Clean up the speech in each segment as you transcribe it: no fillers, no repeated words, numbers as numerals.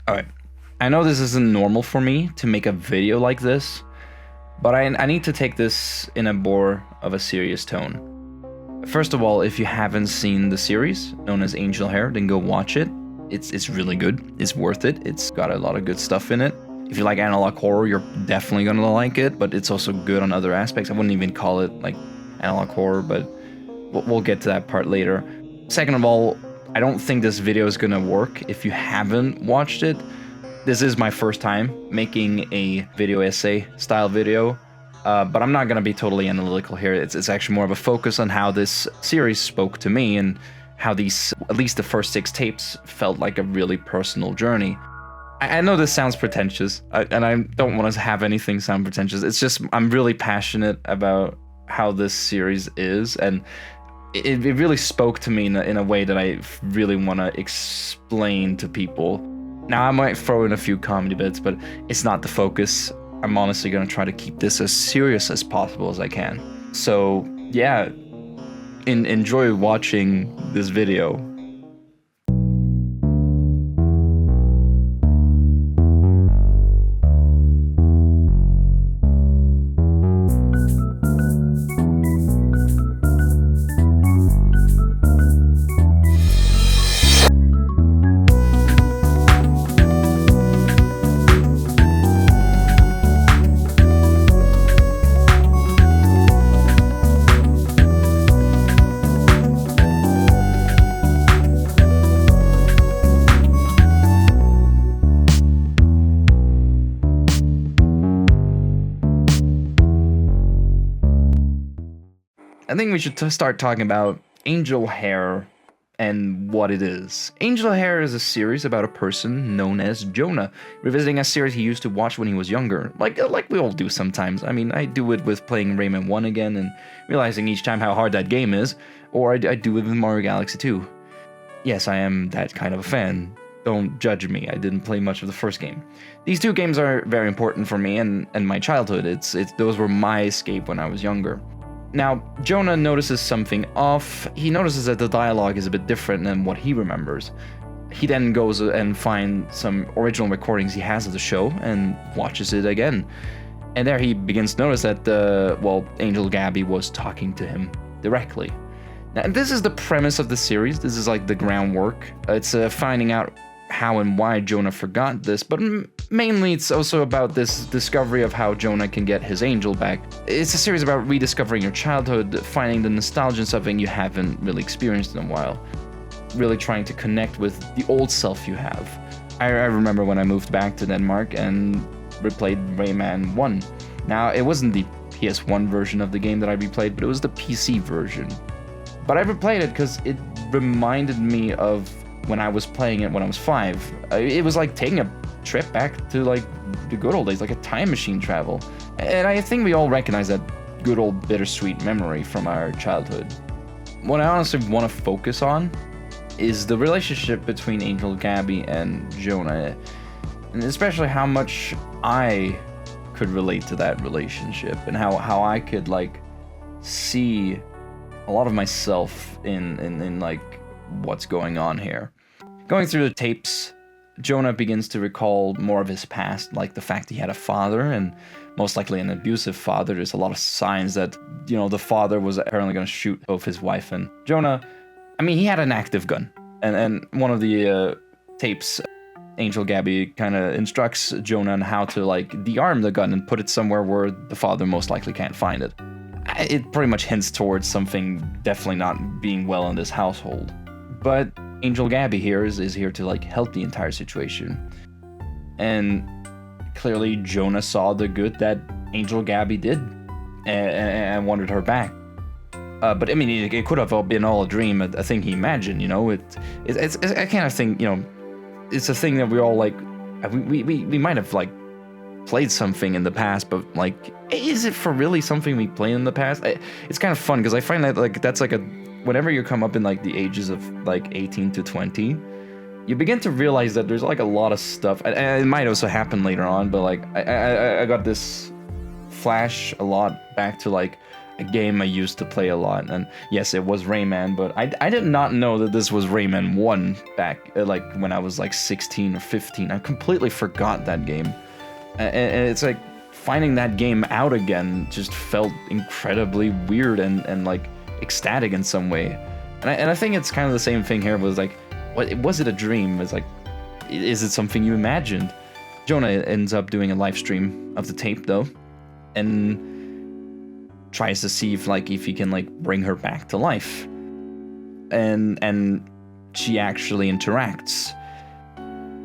Alright, I know this isn't normal for me to make a video like this, but I need to take this in a more of a serious tone. First of all, if you haven't seen the series known as Angel Hare, then go watch it. It's really good. It's worth it. It's got a lot of good stuff in it. If you like analog horror, you're definitely gonna like it, but it's also good on other aspects. I wouldn't even call it like analog horror, but we'll get to that part later. Second of all, I don't think this video is gonna work if you haven't watched it. This is my first time making a video essay style video, but I'm not gonna be totally analytical here. It's actually more of a focus on how this series spoke to me and how these, at least the first 6 tapes, felt like a really personal journey. I know this sounds pretentious, and I don't want to have anything sound pretentious. It's just I'm really passionate about how this series is, and it really spoke to me in a way that I really want to explain to people. Now, I might throw in a few comedy bits, but it's not the focus. I'm honestly going to try to keep this as serious as possible as I can. So, yeah, enjoy watching this video. I think we should start talking about Angel Hare and what it is. Angel Hare is a series about a person known as Jonah, revisiting a series he used to watch when he was younger, like we all do sometimes. I mean, I do it with playing Rayman 1 again and realizing each time how hard that game is, or I do it with Mario Galaxy 2. Yes, I am that kind of a fan. Don't judge me, I didn't play much of the first game. These 2 games are very important for me and my childhood. Those were my escape when I was younger. Now, Jonah notices something off. He notices that the dialogue is a bit different than what he remembers. He then goes and finds some original recordings he has of the show and watches it again. And there he begins to notice that, Angel Gabby was talking to him directly. Now, this is the premise of the series. This is like the groundwork. It's finding out how and why Jonah forgot this, but mainly it's also about this discovery of how Jonah can get his angel back. It's a series about rediscovering your childhood, finding the nostalgia in something you haven't really experienced in a while, really trying to connect with the old self you have. I remember when I moved back to Denmark and replayed Rayman 1. Now, it wasn't the PS1 version of the game that I replayed, but it was the PC version. But I replayed it because it reminded me of when I was playing it when I was 5. It was like taking a trip back to like the good old days, like a time machine travel. And I think we all recognize that good old bittersweet memory from our childhood. What I honestly want to focus on is the relationship between Angel Gabby and Jonah, and especially how much I could relate to that relationship and how I could like see a lot of myself in like what's going on here. Going through the tapes, Jonah begins to recall more of his past, like the fact he had a father, and most likely an abusive father. There's a lot of signs that, the father was apparently going to shoot both his wife and Jonah. I mean, he had an active gun. And one of the tapes, Angel Gabby kind of instructs Jonah on how to, like, dearm the gun and put it somewhere where the father most likely can't find it. It pretty much hints towards something definitely not being well in this household. But Angel Gabby here is here to like help the entire situation. And clearly Jonah saw the good that Angel Gabby did and wanted her back. But I mean, it could have been all a dream, a thing he imagined, It's I kind of think, it's a thing that we all like, we might have like played something in the past, but like, is it for really something we played in the past? It's kind of fun because I find that like that's like whenever you come up in like the ages of like 18 to 20, you begin to realize that there's like a lot of stuff, and it might also happen later on, but like I got this flash a lot back to like a game I used to play a lot, and yes, it was Rayman, but I did not know that this was Rayman 1 back, like, when I was like 16 or 15. I completely forgot that game. And it's like, finding that game out again just felt incredibly weird and like, ecstatic in some way. And I think it's kind of the same thing here, was like, was it a dream? It's like, is it something you imagined? Jonah ends up doing a live stream of the tape, though, and tries to see if he can, like, bring her back to life. And she actually interacts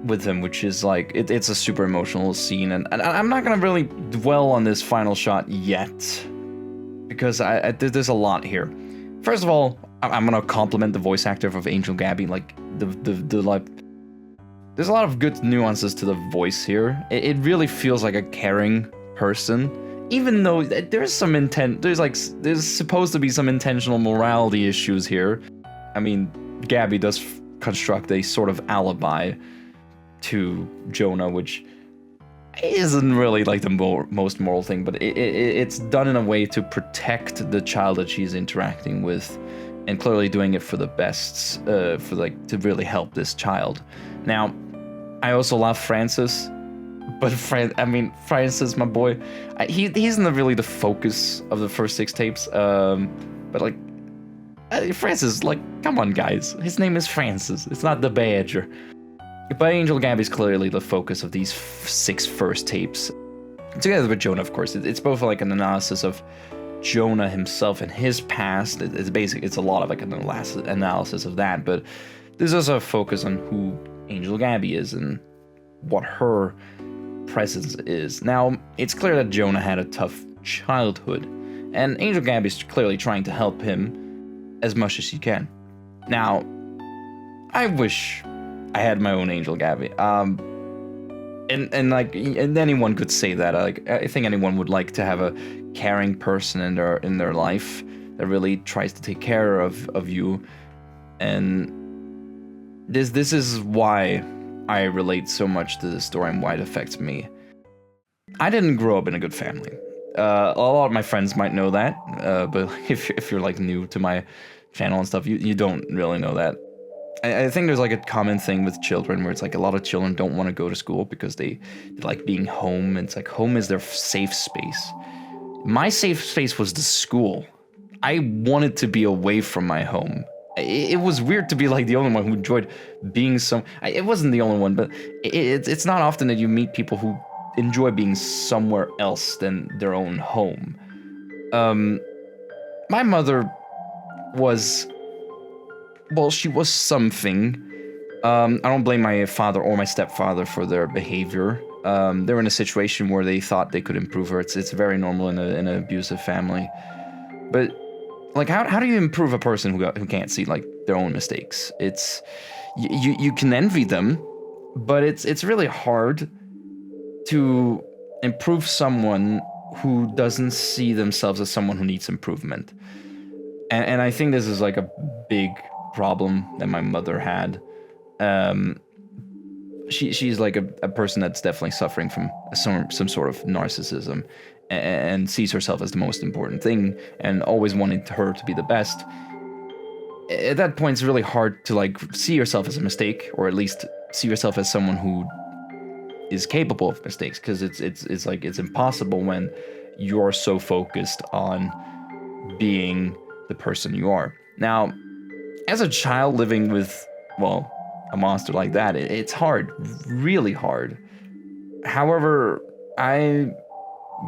with him, which is like, it's a super emotional scene, and I'm not gonna really dwell on this final shot yet, because there's a lot here. First of all, I'm gonna compliment the voice actor of Angel Gabby. Like, like, there's a lot of good nuances to the voice here. It really feels like a caring person, even though there's some there's supposed to be some intentional morality issues here. I mean, Gabby does construct a sort of alibi to Jonah, which isn't really like the most moral thing, but it's done in a way to protect the child that she's interacting with, and clearly doing it for the best, to really help this child. Now, I also love Francis, but Francis, my boy, he's not really the focus of the first 6 tapes. But like, Francis, like, come on, guys, his name is Francis. It's not the Badger. But Angel Gabby's clearly the focus of these 6 first tapes, together with Jonah, of course. It's both like an analysis of Jonah himself and his past. It's a lot of like an analysis of that, but there's also a focus on who Angel Gabby is and what her presence is. Now, it's clear that Jonah had a tough childhood, and Angel Gabby's clearly trying to help him as much as she can. Now, I wish I had my own Angel Gabby. And anyone could say that. Like, I think anyone would like to have a caring person in their life that really tries to take care of you. And this is why I relate so much to this story and why it affects me. I didn't grow up in a good family. A lot of my friends might know that, but if you're like new to my channel and stuff, you don't really know that. I think there's like a common thing with children where it's like a lot of children don't want to go to school because they like being home, and it's like home is their safe space. My safe space was the school. I wanted to be away from my home. It was weird to be like the only one who enjoyed being it wasn't the only one, but it's not often that you meet people who enjoy being somewhere else than their own home. My mother was... well, she was something. I don't blame my father or my stepfather for their behavior. They were in a situation where they thought they could improve her. It's very normal in an abusive family. But like, how do you improve a person who can't see like their own mistakes? It's you can envy them, but it's really hard to improve someone who doesn't see themselves as someone who needs improvement. And I think this is like a big problem that my mother had. She's like a person that's definitely suffering from some sort of narcissism, and sees herself as the most important thing, and always wanting her to be the best. At that point, it's really hard to like see yourself as a mistake, or at least see yourself as someone who is capable of mistakes, because it's like it's impossible when you're so focused on being the person you are. Now, as a child living with, well, a monster like that, it's hard, really hard. However, I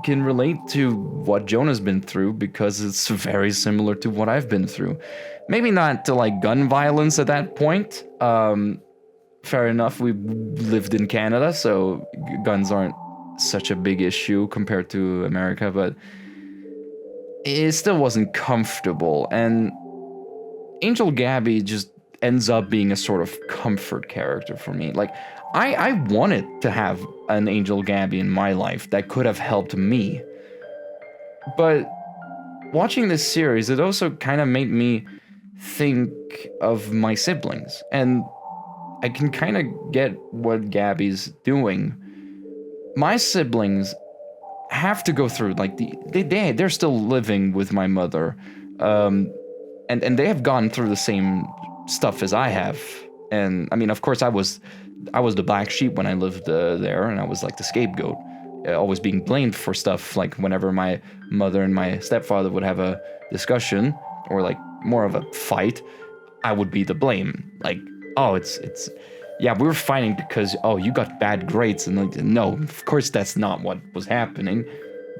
can relate to what Jonah's been through because it's very similar to what I've been through. Maybe not to like gun violence at that point. Fair enough, we lived in Canada, so guns aren't such a big issue compared to America, but it still wasn't comfortable, and Angel Gabby just ends up being a sort of comfort character for me. Like, I wanted to have an Angel Gabby in my life that could have helped me. But watching this series, it also kind of made me think of my siblings. And I can kind of get what Gabby's doing. My siblings have to go through, like, they're still living with my mother, and they have gone through the same stuff as I have. And I mean, of course, I was the black sheep when I lived there, and I was like the scapegoat, always being blamed for stuff. Like whenever my mother and my stepfather would have a discussion or like more of a fight, I would be the blame. Like, oh, it's yeah, we were fighting because, oh, you got bad grades. And like, no, of course that's not what was happening.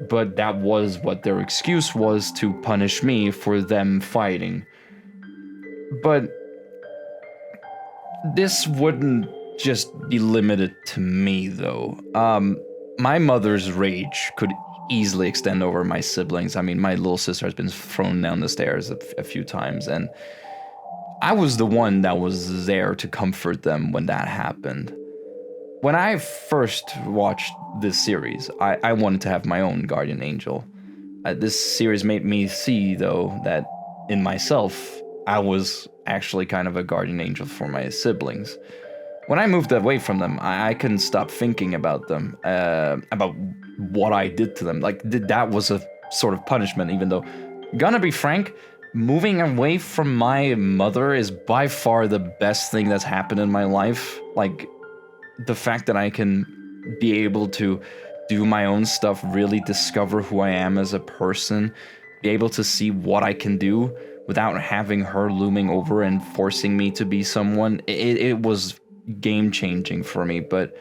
But that was what their excuse was, to punish me for them fighting. But this wouldn't just be limited to me, though. My mother's rage could easily extend over my siblings. I mean, my little sister has been thrown down the stairs a few times, and I was the one that was there to comfort them when that happened. When I first watched this series, I wanted to have my own guardian angel. This series made me see, though, that in myself, I was actually kind of a guardian angel for my siblings. When I moved away from them, I couldn't stop thinking about them, about what I did to them. Like, that was a sort of punishment, even though, gonna be frank, moving away from my mother is by far the best thing that's happened in my life. Like, the fact that I can be able to do my own stuff, really discover who I am as a person, be able to see what I can do without having her looming over and forcing me to be someone, it was game-changing for me. But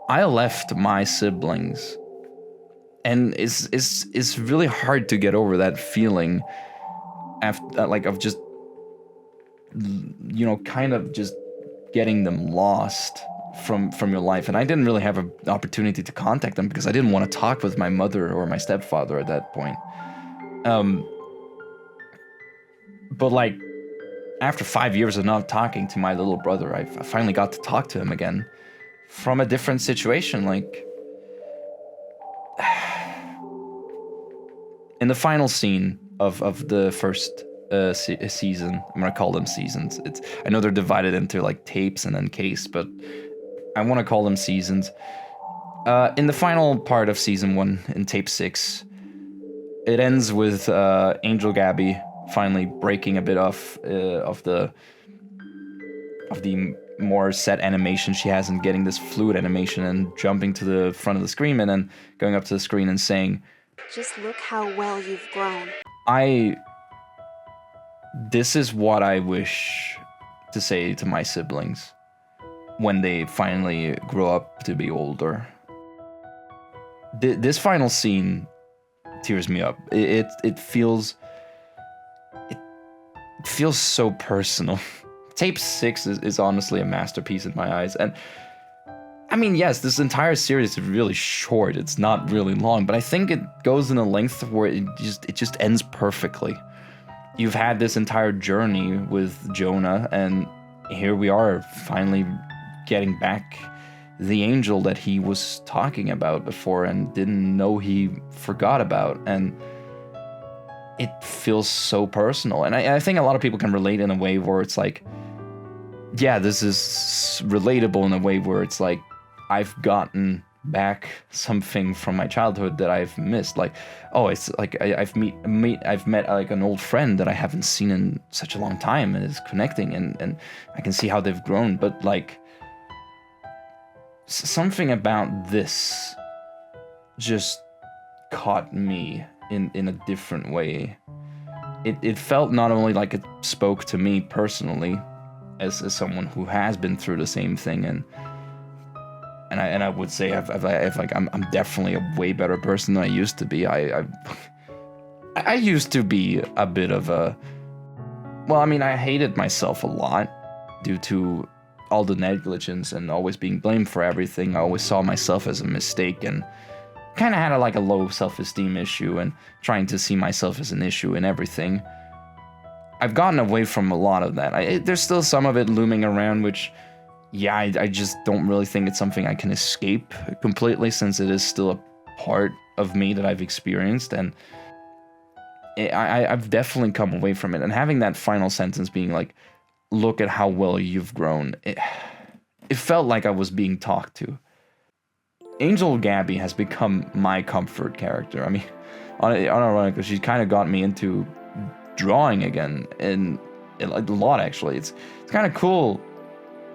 I left my siblings, and it's really hard to get over that feeling after, like, of just, you know, kind of just getting them lost from your life. And I didn't really have an opportunity to contact them because I didn't want to talk with my mother or my stepfather at that point. But like, after 5 years of not talking to my little brother, I finally got to talk to him again from a different situation. Like, in the final scene of the first season, I'm gonna call them seasons. I know they're divided into like tapes and then case, but I want to call them seasons. In the final part of season 1, in tape 6, it ends with Angel Gabby finally breaking a bit of the more set animation she has and getting this fluid animation and jumping to the front of the screen and then going up to the screen and saying, "Just look how well you've grown." This is what I wish to say to my siblings when they finally grow up to be older. This final scene tears me up. It feels so personal. Tape 6 is honestly a masterpiece in my eyes. And I mean, yes, this entire series is really short. It's not really long, but I think it goes in a length where it just ends perfectly. You've had this entire journey with Jonah, and here we are finally getting back the angel that he was talking about before and didn't know he forgot about. And it feels so personal. And I think a lot of people can relate in a way where it's like, yeah, this is relatable in a way where it's like, I've gotten back something from my childhood that I've missed. Like, oh, it's like I've met like an old friend that I haven't seen in such a long time, and it's connecting, and I can see how they've grown. But like, something about this just caught me in a different way. It felt not only like it spoke to me personally as someone who has been through the same thing, and I would say I'm definitely a way better person than I used to be. I used to be a bit of a, well, I mean, I hated myself a lot due to all the negligence and always being blamed for everything. I always saw myself as a mistake and kind of had a low self-esteem issue and trying to see myself as an issue in everything. I've gotten away from a lot of that. There's still some of it looming around, which, yeah, I just don't really think it's something I can escape completely, since it is still a part of me that I've experienced, and I've definitely come away from it. And having that final sentence being like, look at how well you've grown, it felt like I was being talked to. Angel Gabby has become my comfort character. I mean, unironically, she kind of got me into drawing again, and a lot actually. It's kind of cool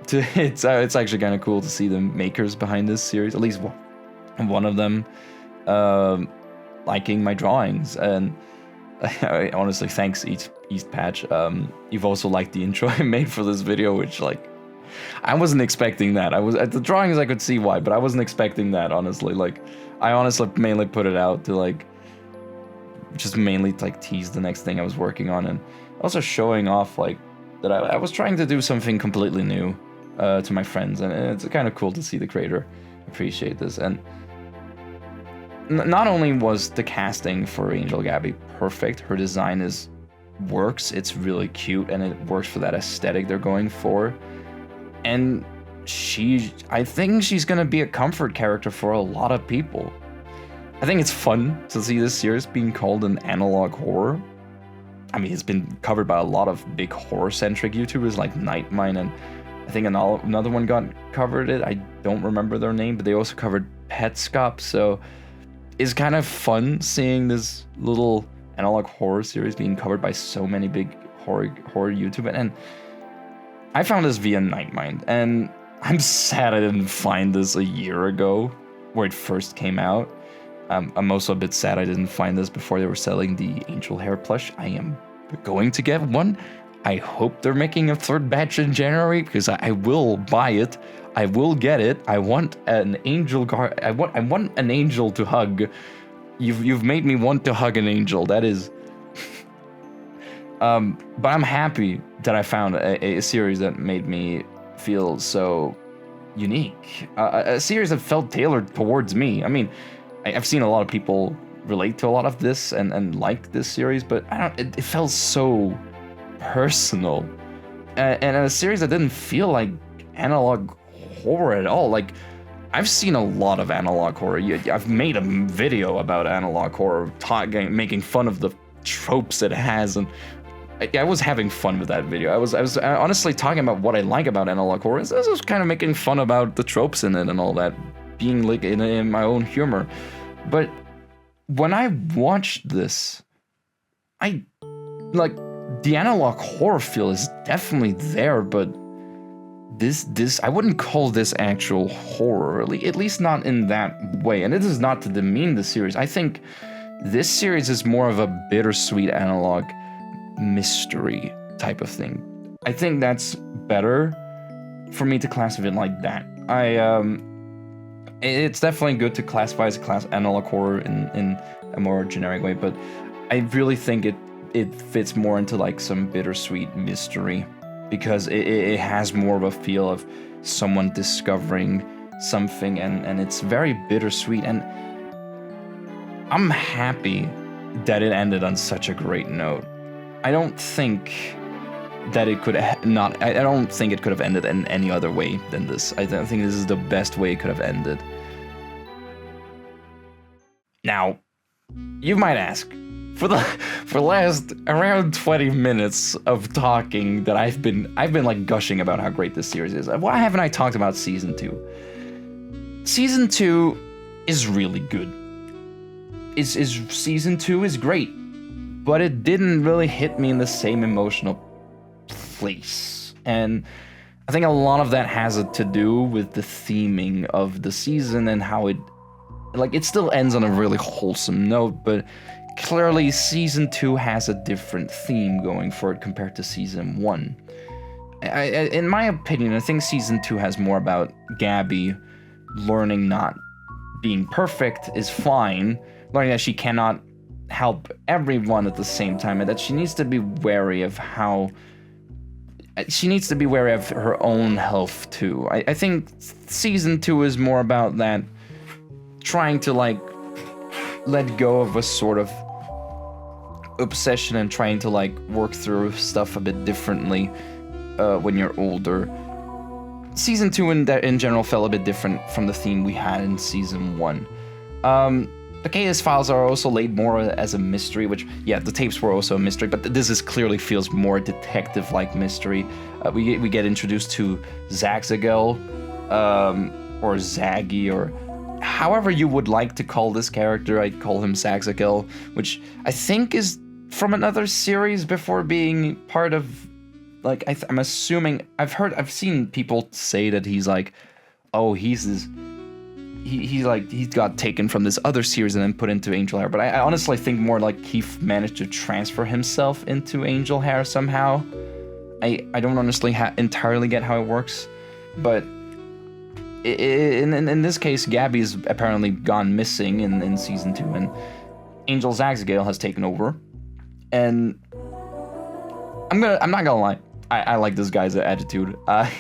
to it's actually kind of cool to see the makers behind this series, at least one of them, liking my drawings. And I honestly, thanks EastPatch. You've also liked the intro I made for this video, which like I wasn't expecting that. I was at the drawings, I could see why, but I wasn't expecting that, honestly. Like, I honestly mainly put it out to like just mainly like tease the next thing I was working on, and also showing off like that I was trying to do something completely new to my friends, and it's kind of cool to see the creator appreciate this. And not only was the casting for Angel Gabby perfect, her design works. It's really cute, and it works for that aesthetic they're going for. And I think she's gonna be a comfort character for a lot of people. I think it's fun to see this series being called an analog horror. I mean, it's been covered by a lot of big horror-centric YouTubers like Nightmine, and I think another one covered it. I don't remember their name, but they also covered Petscop. So it's kind of fun seeing this little analog horror series being covered by so many big horror YouTubers. And I found this via Nightmind, and I'm sad I didn't find this a year ago, where it first came out. I'm also a bit sad I didn't find this before they were selling the Angel Hare plush. I am going to get one. I hope they're making a third batch in January, because I will buy it. I will get it. I want an angel I want an angel to hug. You've made me want to hug an angel. That is. But I'm happy that I found a series that made me feel so unique. A series that felt tailored towards me. I mean, I've seen a lot of people relate to a lot of this and like this series, but it felt so personal. And a series that didn't feel like analog horror at all. Like, I've seen a lot of analog horror. I've made a video about analog horror, making fun of the tropes it has, and I was having fun with that video. I was honestly talking about what I like about analog horror. I was kind of making fun about the tropes in it and all that, being like in my own humor. But when I watched this, I like the analog horror feel is definitely there, but this I wouldn't call this actual horror, at least not in that way. And it is not to demean the series. I think this series is more of a bittersweet analog mystery type of thing. I think that's better for me to classify it like that. It's definitely good to classify as a analog horror in a more generic way, but I really think it fits more into like some bittersweet mystery, because it has more of a feel of someone discovering something, and it's very bittersweet. And I'm happy that it ended on such a great note. I don't think that it could not. I don't think it could have ended in any other way than this. I don't think this is the best way it could have ended. Now, you might ask, for the last around 20 minutes of talking that I've been like gushing about how great this series is, why haven't I talked about season 2? Season 2 is really good. Season 2 is great, but it didn't really hit me in the same emotional place. And I think a lot of that has to do with the theming of the season and how it still ends on a really wholesome note, but clearly season 2 has a different theme going for it compared to season 1. In my opinion, I think season 2 has more about Gabby learning not being perfect is fine, learning that she cannot help everyone at the same time, and that she needs to be wary of her own health too. I think season 2 is more about that, trying to like let go of a sort of obsession and trying to like work through stuff a bit differently when you're older. Season 2 in general felt a bit different from the theme we had in season 1. The Chaos Files are also laid more as a mystery, which, yeah, the tapes were also a mystery, but this clearly feels more detective-like mystery. We get introduced to Zagzagel, or Zaggy, or however you would like to call this character. I call him Zaxagil, which I think is from another series before being part of, like, I'm assuming, I've seen people say that he's like, oh, he's like, he got taken from this other series and then put into Angel Hair, but I honestly think more like he managed to transfer himself into Angel Hair somehow. I don't honestly entirely get how it works, but in this case, Gabby's apparently gone missing in season 2, and Angel Zaxagil has taken over. And I'm not gonna lie, I like this guy's attitude. I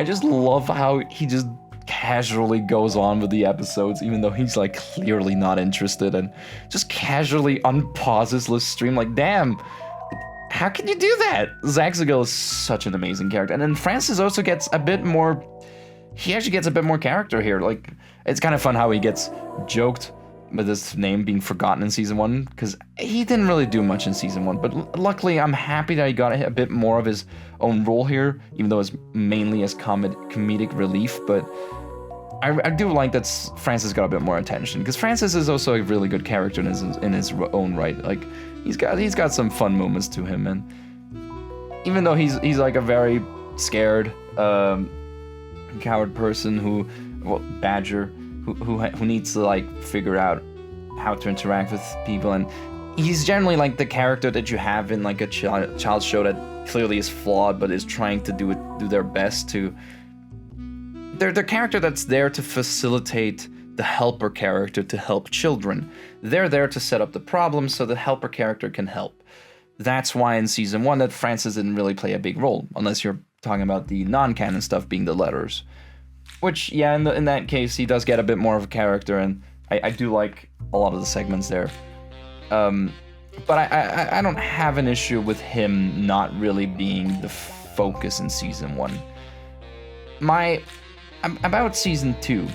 just love how he just casually goes on with the episodes, even though he's like clearly not interested, and just casually unpauses the stream. Like, damn, how can you do that? Zaxagil is such an amazing character. And then Francis also gets a bit more, he actually gets a bit more character here. Like, it's kind of fun how he gets joked with his name being forgotten in season 1, because he didn't really do much in season 1, but luckily I'm happy that he got a bit more of his own role here, even though it's mainly as comedic relief. But I do like that Francis got a bit more attention, because Francis is also a really good character in his own right. Like, he's got some fun moments to him, and even though he's like a very scared coward person badger who needs to like figure out how to interact with people, and he's generally like the character that you have in like a child show that clearly is flawed but is trying to do their best to. They're the character that's there to facilitate the helper character to help children. They're there to set up the problem so the helper character can help. That's why in season 1 that Francis didn't really play a big role, unless you're talking about the non-canon stuff being the letters. Which, yeah, in that case, he does get a bit more of a character, and I do like a lot of the segments there. But I don't have an issue with him not really being the focus in season 1. About season 2,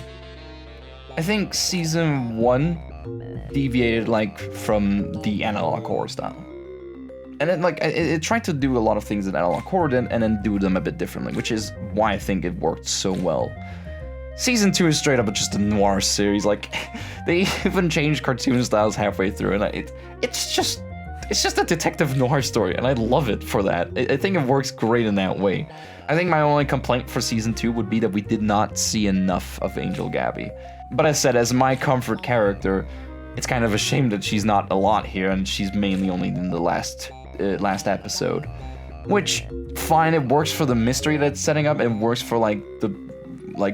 I think season 1 deviated like from the analog horror style, and it tried to do a lot of things that analog horror did, and then do them a bit differently, which is why I think it worked so well. Season 2 is straight up just a noir series. Like, they even changed cartoon styles halfway through, and it's just a detective noir story, and I love it for that. I think it works great in that way. I think my only complaint for season 2 would be that we did not see enough of Angel Gabby. But as I said, as my comfort character, it's kind of a shame that she's not a lot here, and she's mainly only in the last episode. Which, fine, it works for the mystery that it's setting up, it works for like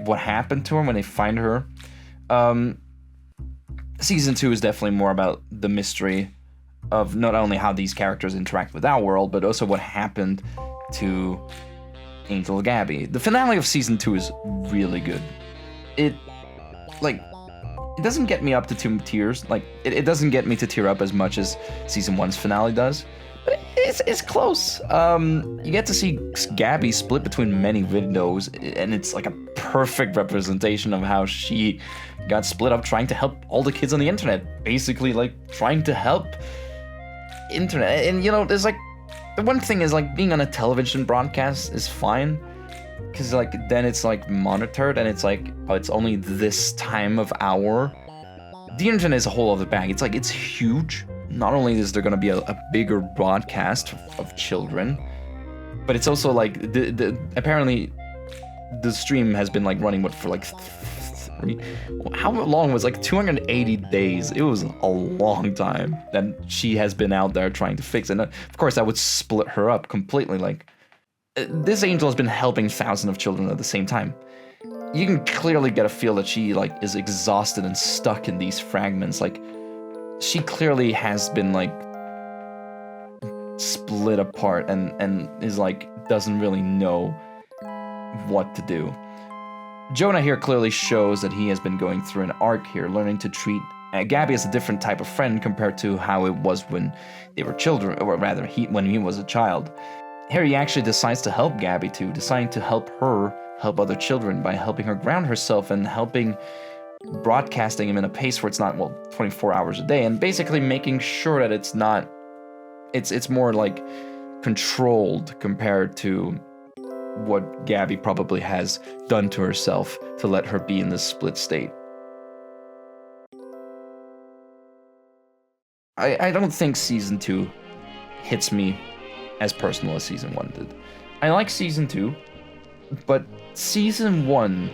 what happened to her when they find her. Season 2 is definitely more about the mystery of not only how these characters interact with our world, but also what happened to Angel Gabby. The finale of season 2 is really good. It doesn't get me up to tears. Like, it doesn't get me to tear up as much as season 1's finale does, but it's close. You get to see Gabby split between many windows, and it's like a perfect representation of how she got split up trying to help all the kids on the internet. Basically, like, trying to help internet. And, you know, there's like, the one thing is, like, being on a television broadcast is fine, because, like, then it's, like, monitored, and it's like, oh, it's only this time of hour. The internet is a whole other bag. It's like, it's huge. Not only is there going to be a bigger broadcast of children, but it's also, like, apparently the stream has been, like, running, for, like, how long was, like, 280 days? It was a long time that she has been out there trying to fix it. And, of course, that would split her up completely. Like, this angel has been helping thousands of children at the same time. You can clearly get a feel that she, like, is exhausted and stuck in these fragments. Like, she clearly has been, like, split apart and is, like, doesn't really know what to do. Jonah here clearly shows that he has been going through an arc here, learning to treat Gabby as a different type of friend compared to how it was when they were children, or rather, when he was a child. Here he actually decides to help Gabby too, deciding to help her help other children by helping her ground herself and broadcasting him in a pace where it's not, 24 hours a day, and basically making sure that it's more like controlled compared to what Gabby probably has done to herself to let her be in this split state. I don't think season 2 hits me as personal as season 1 did. I like season 2, but season 1,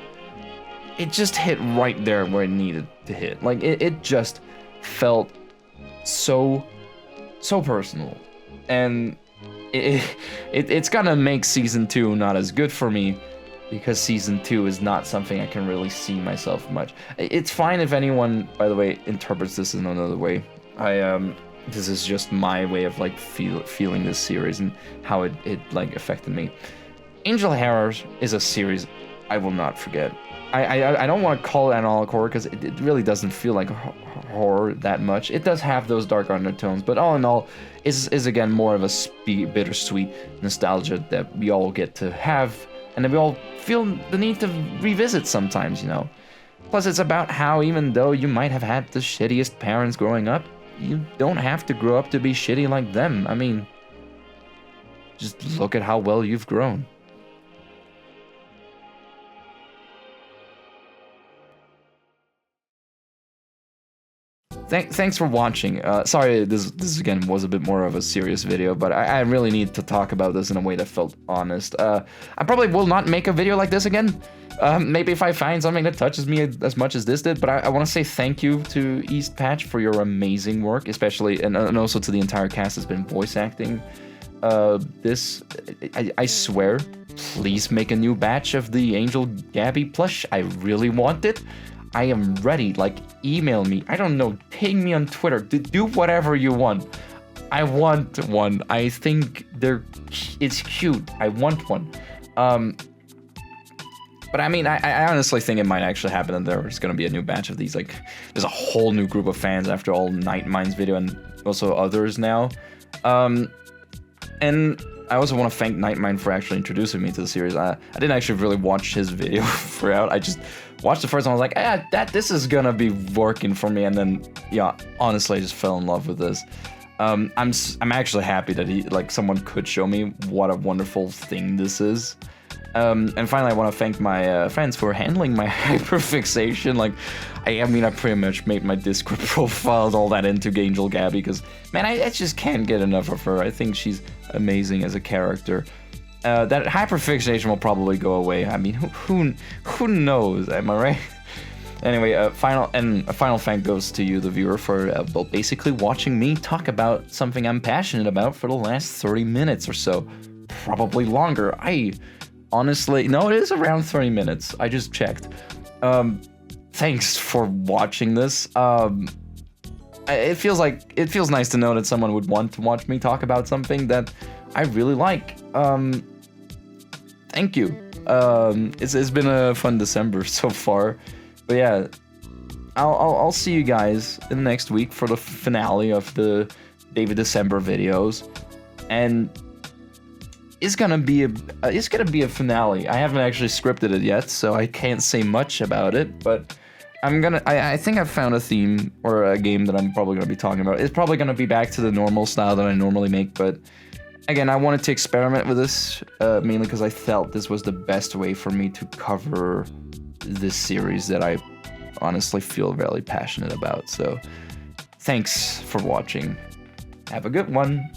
it just hit right there where it needed to hit. Like, it just felt so personal. And it's gonna make season 2 not as good for me, because season 2 is not something I can really see myself much. It's fine if anyone, by the way, interprets this in another way. This is just my way of like feeling this series and how it like affected me. Angel Hare is a series I will not forget. I don't want to call it analog horror, because it really doesn't feel like horror that much. It does have those dark undertones, but all in all, is again more of a bittersweet nostalgia that we all get to have, and that we all feel the need to revisit sometimes, you know. Plus, it's about how even though you might have had the shittiest parents growing up, you don't have to grow up to be shitty like them. I mean, just look at how well you've grown. Thanks for watching. Sorry, this again was a bit more of a serious video, but I really need to talk about this in a way that felt honest. I probably will not make a video like this again. Maybe if I find something that touches me as much as this did, but I want to say thank you to EastPatch for your amazing work, especially, and also to the entire cast that's been voice acting this. I swear, please make a new batch of the Angel Gabby plush. I really want it. I am ready. Like, email me. I don't know. Ping me on Twitter. Do whatever you want. I want one. I think it's cute. I want one. But I mean, I honestly think it might actually happen that there's going to be a new batch of these. Like, there's a whole new group of fans after all Nightmine's video and also others now. And I also want to thank Nightmine for actually introducing me to the series. I didn't actually really watch his video throughout. I just watched the first one. I was like, this is gonna be working for me. And then, yeah, honestly, I just fell in love with this. I'm actually happy that someone could show me what a wonderful thing this is. And finally, I want to thank my friends for handling my hyperfixation. Like, I mean, I pretty much made my Discord profile all that into Angel Gabby, because, man, I just can't get enough of her. I think she's amazing as a character. That hyperfixation will probably go away. I mean, who knows? Am I right? Anyway, a final thank goes to you, the viewer, for well, basically watching me talk about something I'm passionate about for the last 30 minutes or so. Probably longer. Honestly, no, it is around 30 minutes. I just checked. Thanks for watching this. It feels nice to know that someone would want to watch me talk about something that I really like. Thank you. It's been a fun December so far. But yeah, I'll see you guys in the next week for the finale of the David December videos. And it's gonna be a finale. I haven't actually scripted it yet, so I can't say much about it, but I think I've found a theme or a game that I'm probably gonna be talking about. It's probably gonna be back to the normal style that I normally make, but again, I wanted to experiment with this, mainly because I felt this was the best way for me to cover this series that I honestly feel very passionate about. So thanks for watching. Have a good one.